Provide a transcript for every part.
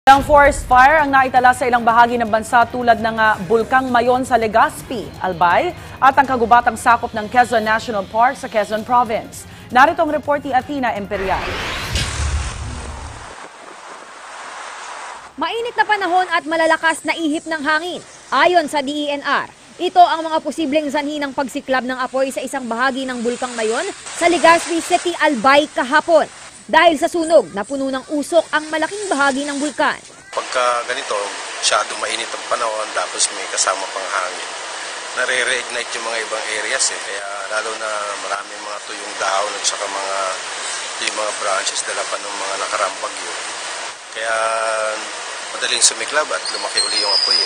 Ang forest fire ang naitala sa ilang bahagi ng bansa tulad ng Bulkang Mayon sa Legazpi, Albay at ang kagubatang sakop ng Quezon National Park sa Quezon Province. Narito ang report ni Athena Imperial. Mainit na panahon at malalakas na ihip ng hangin. Ayon sa DENR, ito ang mga posibleng sanhi ng pagsiklab ng apoy sa isang bahagi ng Bulkang Mayon sa Legazpi City, Albay kahapon. Dahil sa sunog, napuno ng usok ang malaking bahagi ng bulkan. Pagka ganito, masyado mainit ang panahon, tapos may kasama pang hangin. Nare-reignite yung mga ibang areas kaya lalo na maraming mga tuyong dahon at saka yung mga branches dala pa ng mga nakarambag yun. Kaya madaling sumiklab at lumaki uli yung apoy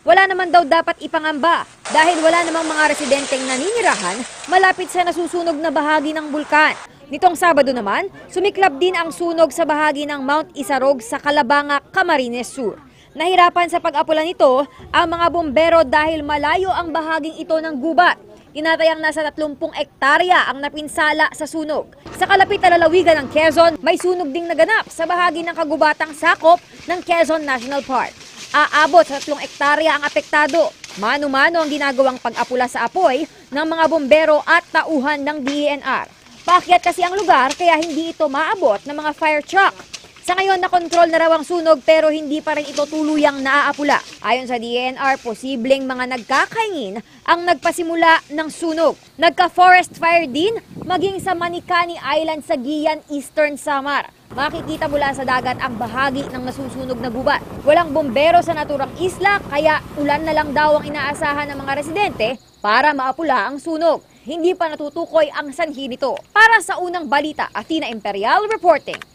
Wala naman daw dapat ipangamba dahil wala namang mga residenteng naninirahan malapit sa nasusunog na bahagi ng bulkan. Nitong Sabado naman, sumiklab din ang sunog sa bahagi ng Mount Isarog sa Calabanga, Camarines Sur. Nahirapan sa pag-apula nito ang mga bombero dahil malayo ang bahaging ito ng gubat. Tinatayang nasa 30 ektarya ang napinsala sa sunog. Sa kalapit na lalawigan ng Quezon, may sunog ding naganap sa bahagi ng kagubatang sakop ng Quezon National Park. Aabot sa 3 ektarya ang apektado. Mano-mano ang ginagawang pag-apula sa apoy ng mga bombero at tauhan ng DENR. Paakyat kasi ang lugar kaya hindi ito maabot ng mga fire truck. Sa ngayon nakontrol na raw ang sunog pero hindi pa rin ito tuluyang naaapula. Ayon sa DENR, posibleng mga nagkakaingin ang nagpasimula ng sunog. Nagka-forest fire din maging sa Manicani Island sa Guian, Eastern Samar. Makikita mula sa dagat ang bahagi ng nasusunog na gubat. Walang bombero sa naturang isla kaya ulan na lang daw ang inaasahan ng mga residente para maapula ang sunog. Hindi pa natutukoy ang sanhi nito. Para sa unang balita, Athena Imperial reporting.